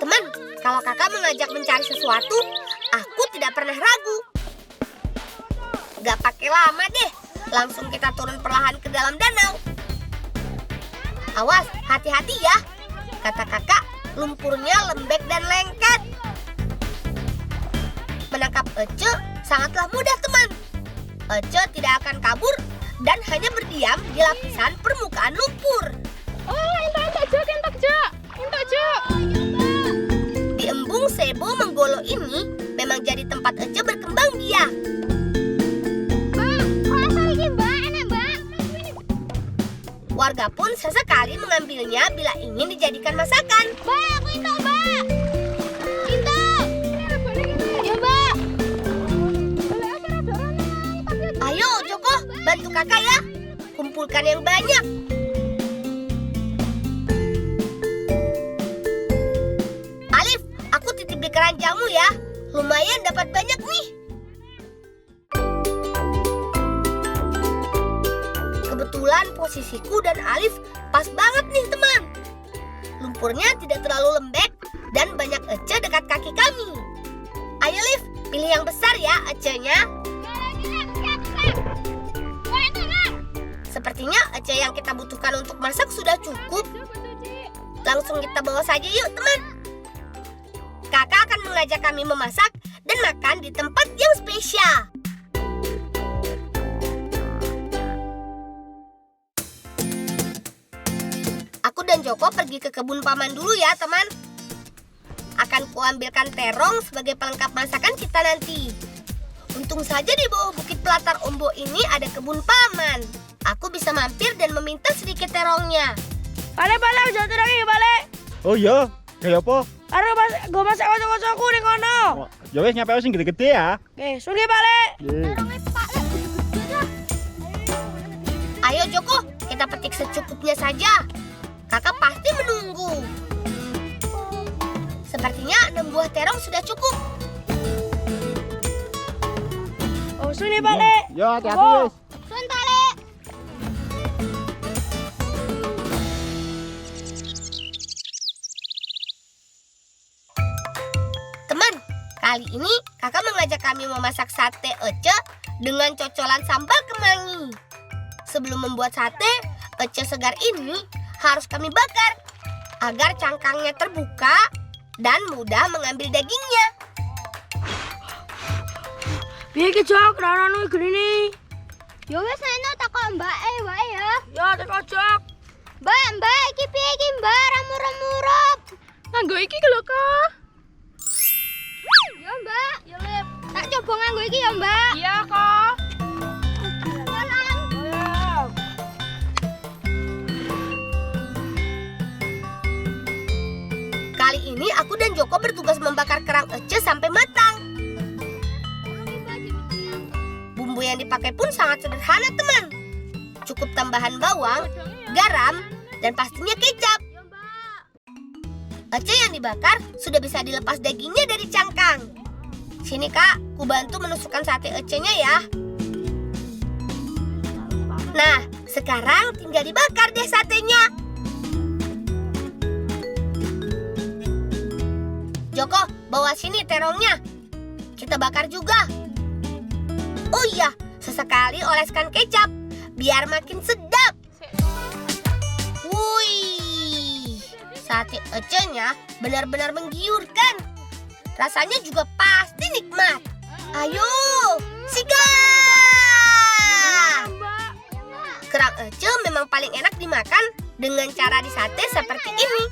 Teman, kalau kakak mengajak mencari sesuatu, aku tidak pernah ragu. Gak pakai lama deh, langsung kita turun perlahan ke dalam danau. Awas, hati-hati ya, kata kakak, lumpurnya lembek dan lengket. Menangkap Ece sangatlah mudah, teman. Ece tidak akan kabur dan hanya berdiam di lapisan permukaan lumpur. Oh, entok Jok. Di embung Sebo Menggolo ini memang jadi tempat Ece berkembang biak. Warga pun sesekali mengambilnya bila ingin dijadikan masakan. Mbak, aku entok, Mbak. Entok. Ya, Mbak. Ayo, Joko, bantu kakak ya. Kumpulkan yang banyak. Alif, aku titip di keranjangmu ya. Lumayan dapat banyak nih. Kebetulan posisiku dan Alif pas banget nih, teman. Lumpurnya tidak terlalu lembek dan banyak Ece dekat kaki kami. Ayo, Alif, pilih yang besar ya Ece-nya. Sepertinya Ece yang kita butuhkan untuk masak sudah cukup. Langsung kita bawa saja yuk, teman. Kakak akan mengajak kami memasak dan makan di tempat yang spesial. Aku dan Joko pergi ke kebun paman dulu ya, teman. Akan kuambilkan terong sebagai pelengkap masakan kita nanti. Untung saja di bawah bukit pelatar Ombo ini ada kebun paman. Aku bisa mampir dan meminta sedikit terongnya. Balik, udah terangin, balik. Oh iya, kayak apa? Aduh, gue masak kocok-kocokku nih kono. Ya wes nyampe sing gede-gede ya. Oke, sugi balik. Ayo Joko, kita petik secukupnya saja. Kakak pasti menunggu. Sepertinya 6 buah terong sudah cukup. Oh, sini balik. Ya, hati-hati Oh. wes. Sun balik. Teman, kali ini kakak mengajak kami memasak sate Ece dengan cocolan sambal kemangi. Sebelum membuat sate, Ece segar ini harus kami bakar agar cangkangnya terbuka dan mudah mengambil dagingnya. Piye ki Jok, ra ono gini. Ya wis eno takok Mbak wae ya. Ya, teko Jok. Mbak, iki piye iki Mbak ramurup-murup. Nganggo iki lho, Kak. Ya Mbak, ya Lip. Tak coba nganggo iki ya Mbak. Iya, Kak. Jalan. Kali ini aku dan Joko bertugas membakar kerang Ece sampai matang. Bumbu yang dipakai pun sangat sederhana, teman. Cukup tambahan bawang, garam, dan pastinya kecap. Ece yang dibakar sudah bisa dilepas dagingnya dari cangkang. Sini Kak, ku bantu menusukkan sate Ece-nya ya. Nah, sekarang tinggal dibakar deh satenya. Joko, bawa sini terongnya. Kita bakar juga. Oh iya, sesekali oleskan kecap biar makin sedap. Wih, sate Ece-nya benar-benar menggiurkan. Rasanya juga pasti nikmat. Ayo, sikat! Kerang Ece memang paling enak dimakan dengan cara disate seperti ini.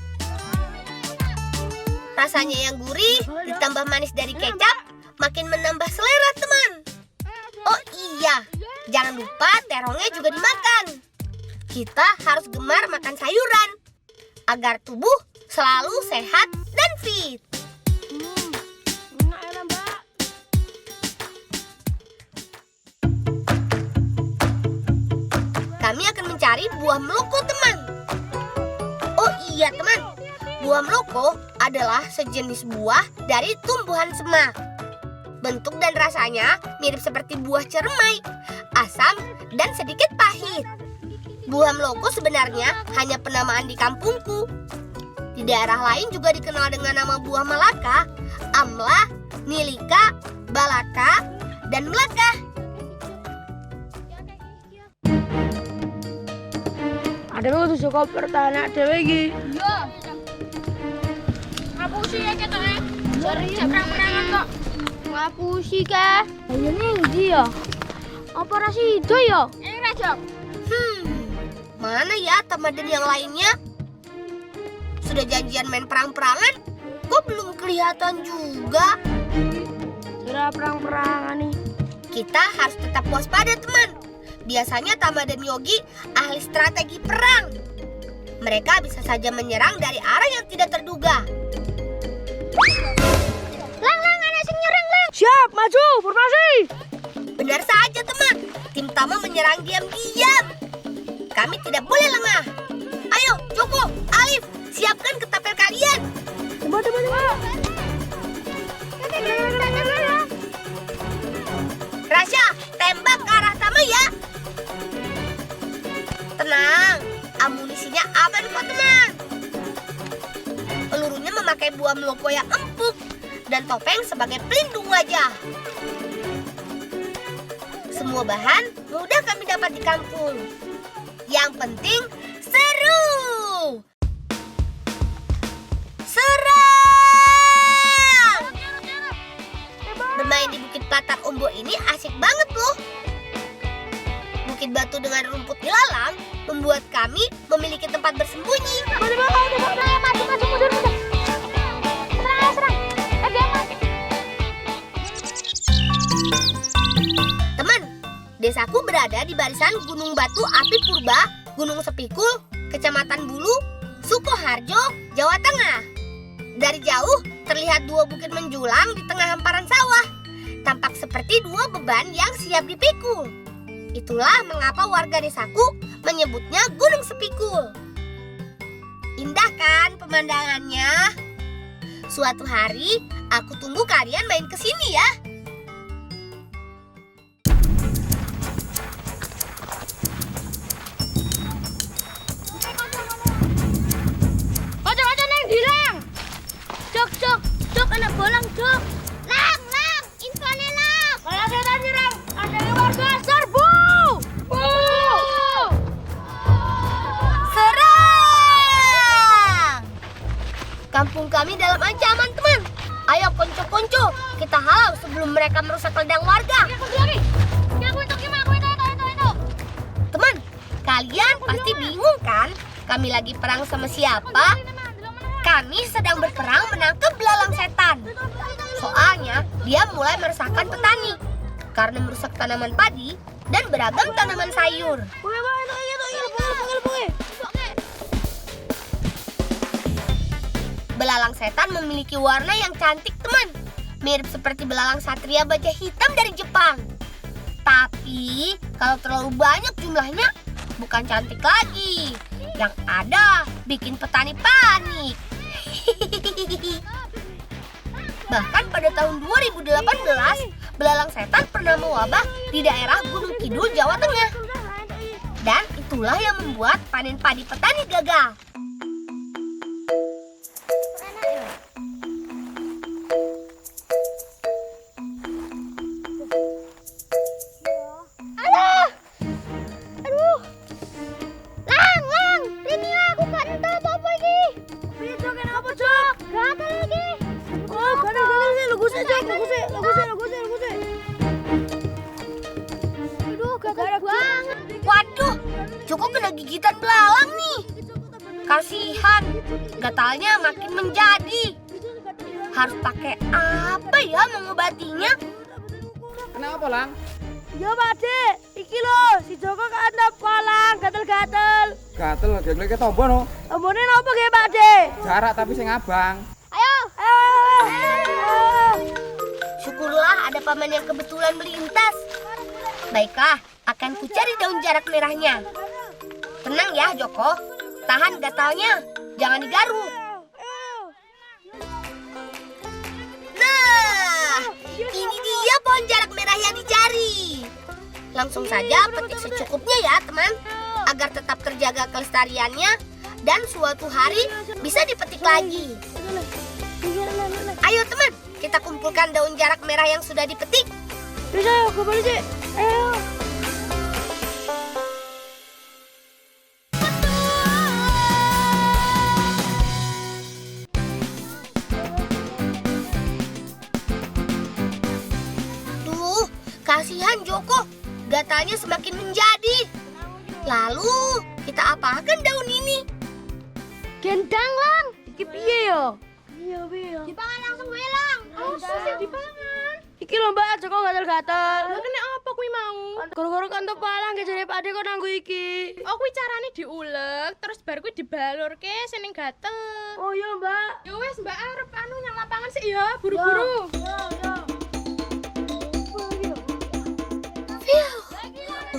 Rasanya yang gurih, ditambah manis dari kecap, makin menambah selera, teman. Oh iya, jangan lupa terongnya juga dimakan. Kita harus gemar makan sayuran, agar tubuh selalu sehat dan fit. Enak ya, Mbak. Kami akan mencari buah meloko, teman. Oh iya, teman. Buah meloko adalah sejenis buah dari tumbuhan semak. Bentuk dan rasanya mirip seperti buah cermai, asam dan sedikit pahit. Buah meloko sebenarnya hanya penamaan di kampungku. Di daerah lain juga dikenal dengan nama buah malaka, amlah, nilika, balaka, dan melaka. Ada kudu Joko pertahanan dhewe iki. Iya. Ngapusi ya ketone. Serius perang-perangan kok. Ngapusi kah? Ayo ning ndi ya? Apa ra sida ya? Ra, Jok. Mana ya Tamaden yang lainnya? Sudah janjian main perang-perangan, kok belum kelihatan juga? Ora perang-perangan nih. Kita harus tetap waspada, teman. Biasanya Tamaden Yogi ahli strategi perang. Mereka bisa saja menyerang dari arah yang tidak terduga. Lang, ada sing nyerang, Lang. Siap, maju, formasi. Benar saja, teman. Tim Tama menyerang diam-diam. Kami tidak boleh lengah. Ayo, Joko, Alif, siapkan ketapel kalian. Coba. Rasya, tembak ke arah Tama ya. Tenang, amunisinya aman kok, teman. Pelurunya memakai buah meloko yang empuk dan topeng sebagai pelindung wajah. Semua bahan mudah kami dapat di kampung. Yang penting seru. Serang! Bermain di Bukit Platar Ombo ini asik banget loh. Bukit batu dengan rumput ilalang membuat kami memiliki tempat bersembunyi. Maju, mundur. Serang. Teman, desaku berada di barisan Gunung Batu Api Purba, Gunung Sepikul, Kecamatan Bulu, Sukoharjo, Jawa Tengah. Dari jauh terlihat dua bukit menjulang di tengah hamparan sawah. Tampak seperti dua beban yang siap dipikul. Itulah mengapa warga desaku menyebutnya Gunung Sepikul. Indah kan pemandangannya? Suatu hari aku tunggu kalian main ke sini ya. Ojo nang dilang. Jok, anak bolang, Jok. Lang, infone Lang. Kalau setan nyerang, ada warga serbu. Serang! Kampung kami dalam ancaman, teman. Ayo konco-konco, kita halau sebelum mereka merusak ladang warga. Teman, kalian pasti bingung kan? Kami lagi perang sama siapa? Kami sedang berperang menangkap belalang setan. Soalnya dia mulai meresahkan petani karena merusak tanaman padi dan beragam tanaman sayur. Belalang setan memiliki warna yang cantik, teman. Mirip seperti belalang satria baja hitam dari Jepang. Tapi kalau terlalu banyak jumlahnya, bukan cantik lagi. Yang ada bikin petani panik. Bahkan pada tahun 2018, belalang setan pernah mewabah di daerah Gunung Kidul, Jawa Tengah. Dan itulah yang membuat panen padi petani gagal. Lang, ini aku gak entah apa-apa iki. Piye Jok, kenapa Jok? Gatel iki. Oh, gatel sih, lugu sih. Aduh, gatel banget. Waduh, Joko kena gigitan belalang nih. Kasihan, gatalnya makin menjadi. Harus pakai apa ya mengobatinya? Kenapa, Lang? Ya, Pak Dek. Iki lho, si Joko kena palang, gatel-gatel. Gatel gegleke tombo no. Ambone napa nggih, Pak Dek? Jarak tapi sing abang. Ayo. Syukurlah ada paman yang kebetulan melintas. Baiklah, akan kucari daun jarak merahnya. Tenang ya, Joko. Tahan gatalnya, jangan digaruk. Nah, ini dia pohon jarak merah yang dicari. Langsung saja petik secukupnya ya, teman. agar tetap terjaga kelestariannya dan suatu hari bisa dipetik lagi. Ayo teman, kita kumpulkan daun jarak merah yang sudah dipetik. Bisa ya, gue balik sih. Ayo. Duh, kasihan Joko, gatalnya semakin menjadi. Lalu, kita apakan daun ini? Gendang, Lang. Iki piye yo? Iya, piye. Dipangan langsung wae, Lang. Oh, sih dipangan. Iki lho Mbak, Joko gatel-gatel. Lah kene apa kuwi mau? Gara-gara kantuk palang kejane Pak Ade kok nanggo iki. Oh kuwi carane diulek terus bar kuwi dibalurke sing gatel. Oh iya Mbak. Ya wis Mbak arep nyang lapangan sih ya, buru-buru.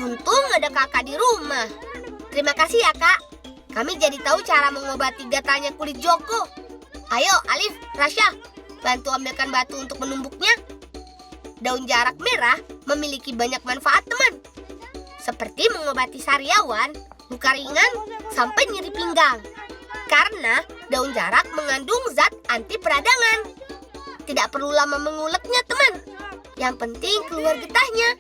Untung ada kakak di rumah. Terima kasih ya kak. Kami jadi tahu cara mengobati gatalnya kulit Joko. Ayo Alif, Rasya, bantu ambilkan batu untuk menumbuknya. Daun jarak merah memiliki banyak manfaat teman. Seperti mengobati sariawan, luka ringan, sampai nyeri pinggang. Karena daun jarak mengandung zat anti peradangan. Tidak perlu lama menguleknya teman. Yang penting keluar getahnya.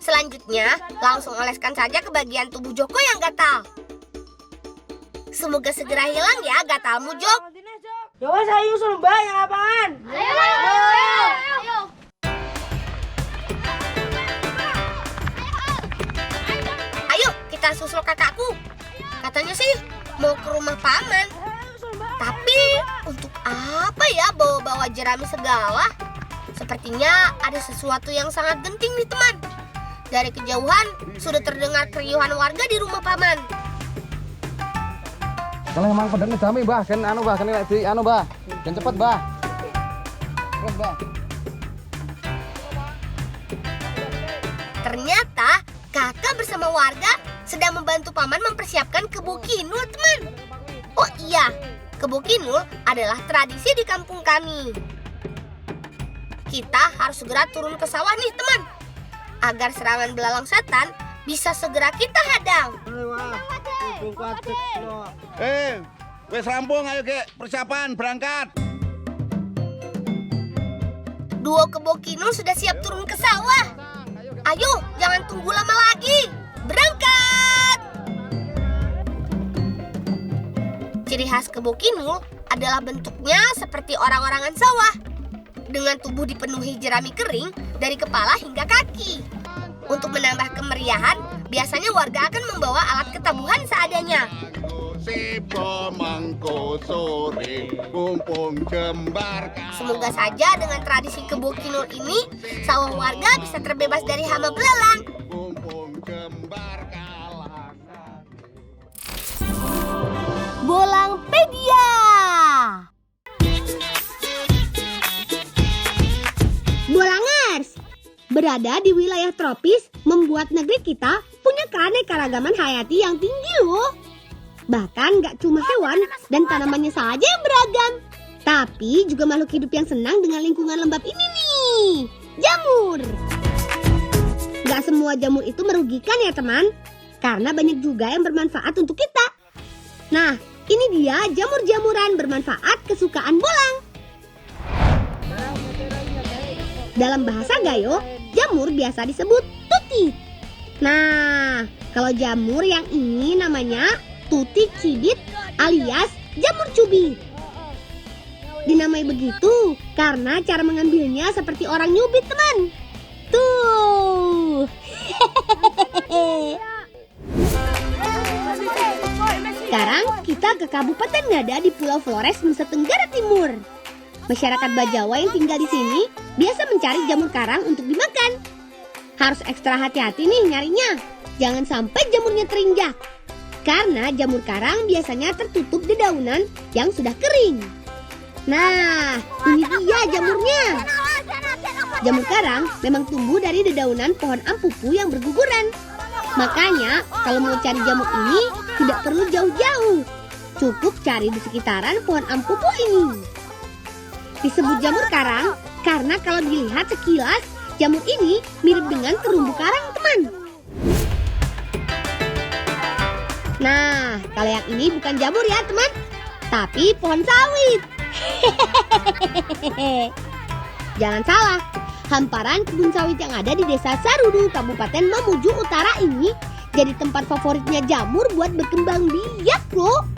Selanjutnya, langsung oleskan saja ke bagian tubuh Joko yang gatal. Semoga segera hilang ya gatalmu, Jok. Ya wes ayo suruh Mbak yang lapangan. Ayo. Ayo, kita susul kakakku. Katanya sih mau ke rumah paman. Tapi untuk apa ya bawa-bawa jerami segala? Sepertinya ada sesuatu yang sangat genting nih teman. Dari kejauhan sudah terdengar keriuhan warga di rumah paman. Kalau emang pedang jami, Mbah, kan Mbah, kan lek di Mbah. Dan cepet, Mbah. Terus, Mbah. Ternyata kakak bersama warga sedang membantu paman mempersiapkan kebo kinul, teman. Oh iya, kebo kinul adalah tradisi di kampung kami. Kita harus segera turun ke sawah nih, teman. Agar serangan belalang setan bisa segera kita hadang. Wes rampung, ayo Kek, persiapan berangkat. Duo kebo kinul sudah siap turun ke sawah. Ayo, jangan tunggu lama lagi. Berangkat! Ciri khas kebo kinul adalah bentuknya seperti orang-orangan sawah. Dengan tubuh dipenuhi jerami kering dari kepala hingga kaki. Untuk menambah kemeriahan, biasanya warga akan membawa alat ketabuhan seadanya. Semoga saja dengan tradisi kebo kinul ini, sawah warga bisa terbebas dari hama belalang. Bolangpedia. Bolangers, berada di wilayah tropis membuat negeri kita punya keanekaragaman hayati yang tinggi loh. Bahkan gak cuma hewan dan tanamannya saja yang beragam, tapi juga makhluk hidup yang senang dengan lingkungan lembab ini nih, jamur. Gak semua jamur itu merugikan ya teman, karena banyak juga yang bermanfaat untuk kita. Nah, ini dia jamur-jamuran bermanfaat kesukaan bolang. Dalam bahasa Gayo, jamur biasa disebut tutit. Nah, kalau jamur yang ini namanya tutit cibit alias jamur cubit. Dinamai begitu karena cara mengambilnya seperti orang nyubit, teman. Tuh. Sekarang kita ke Kabupaten Ngada di Pulau Flores, Nusa Tenggara Timur. Masyarakat Bajawa yang tinggal di sini biasa mencari jamur karang untuk dimakan. Harus ekstra hati-hati nih nyarinya. Jangan sampai jamurnya terinjak. Karena jamur karang biasanya tertutup dedaunan yang sudah kering. Nah, ini dia jamurnya. Jamur karang memang tumbuh dari dedaunan pohon ampupu yang berguguran. Makanya, kalau mau cari jamur ini tidak perlu jauh-jauh. Cukup cari di sekitaran pohon ampupu ini. Disebut jamur karang karena kalau dilihat sekilas, jamur ini mirip dengan terumbu karang, teman. Nah, kalau yang ini bukan jamur ya teman, tapi pohon sawit. Jangan salah, hamparan kebun sawit yang ada di Desa Sarudu, Kabupaten Mamuju Utara ini jadi tempat favoritnya jamur buat berkembang biak loh.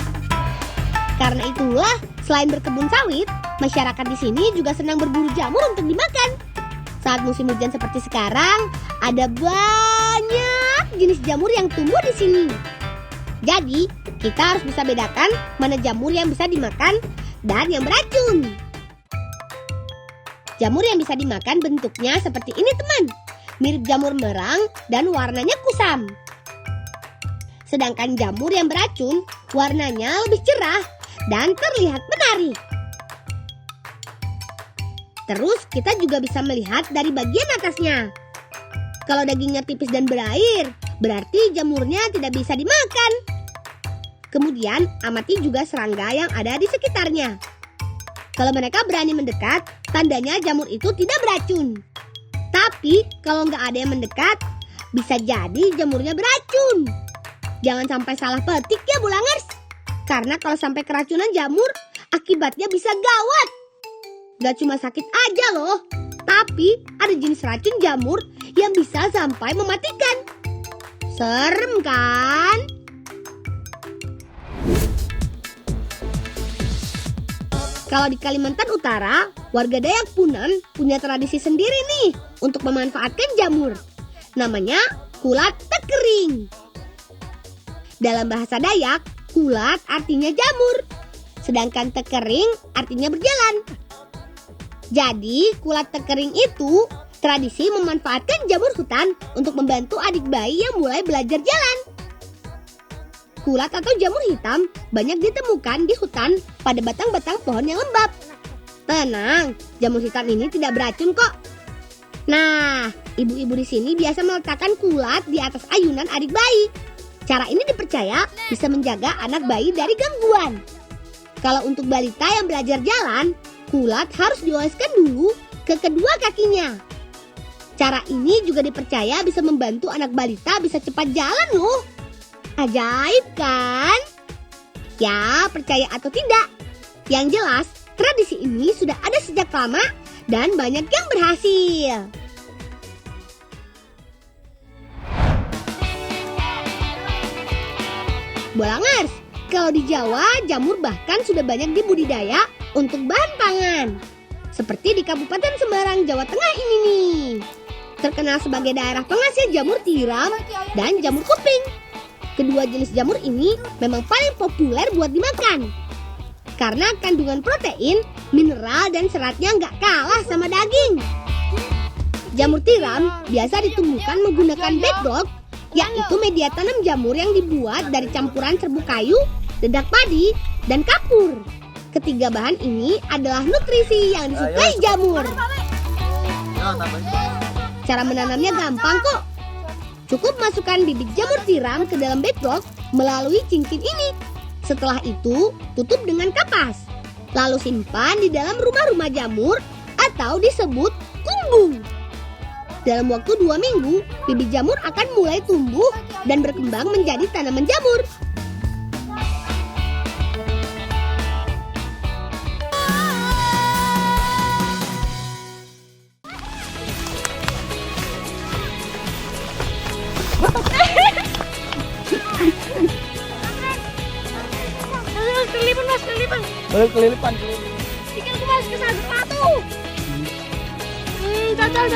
Karena itulah, selain berkebun sawit, masyarakat di sini juga senang berburu jamur untuk dimakan. Saat musim hujan seperti sekarang, ada banyak jenis jamur yang tumbuh di sini. Jadi, kita harus bisa bedakan mana jamur yang bisa dimakan dan yang beracun. Jamur yang bisa dimakan bentuknya seperti ini teman. Mirip jamur merang dan warnanya kusam. Sedangkan jamur yang beracun, warnanya lebih cerah dan terlihat menarik. Terus kita juga bisa melihat dari bagian atasnya. Kalau dagingnya tipis dan berair, berarti jamurnya tidak bisa dimakan. Kemudian amati juga serangga yang ada di sekitarnya. Kalau mereka berani mendekat, tandanya jamur itu tidak beracun. Tapi kalau nggak ada yang mendekat, bisa jadi jamurnya beracun. Jangan sampai salah petik ya Bulangers. Karena kalau sampai keracunan jamur, akibatnya bisa gawat. Gak cuma sakit aja loh, tapi ada jenis racun jamur yang bisa sampai mematikan. Serem kan? Kalau di Kalimantan Utara, warga Dayak Punan punya tradisi sendiri nih untuk memanfaatkan jamur. Namanya kulat tekering. Dalam bahasa Dayak, kulat artinya jamur, sedangkan tekering artinya berjalan. Jadi, kulat tekering itu tradisi memanfaatkan jamur hutan untuk membantu adik bayi yang mulai belajar jalan. Kulat atau jamur hitam banyak ditemukan di hutan pada batang-batang pohon yang lembab. Tenang, jamur hitam ini tidak beracun kok. Nah, ibu-ibu di sini biasa meletakkan kulat di atas ayunan adik bayi. Cara ini dipercaya bisa menjaga anak bayi dari gangguan. Kalau untuk balita yang belajar jalan, kulat harus dioleskan dulu ke kedua kakinya. Cara ini juga dipercaya bisa membantu anak balita bisa cepat jalan loh. Ajaib kan? Ya, percaya atau tidak. Yang jelas, tradisi ini sudah ada sejak lama dan banyak yang berhasil. Bolangers, kalau di Jawa, jamur bahkan sudah banyak dibudidaya untuk bahan pangan. Seperti di Kabupaten Semarang, Jawa Tengah ini nih. Terkenal sebagai daerah penghasil jamur tiram dan jamur kuping. Kedua jenis jamur ini memang paling populer buat dimakan. Karena kandungan protein, mineral, dan seratnya nggak kalah sama daging. Jamur tiram biasa ditumbuhkan menggunakan bedrock, yaitu media tanam jamur yang dibuat dari campuran serbuk kayu, dedak padi, dan kapur. Ketiga bahan ini adalah nutrisi yang disukai jamur. Cara menanamnya gampang kok. Cukup masukkan bibit jamur tiram ke dalam bedrock melalui cincin ini. Setelah itu, tutup dengan kapas. Lalu simpan di dalam rumah-rumah jamur atau disebut kumbung. Dalam waktu 2 minggu, bibit jamur akan mulai tumbuh dan berkembang menjadi tanaman jamur. Kelilipan. Ikanku masih kesandung batu. Cocol.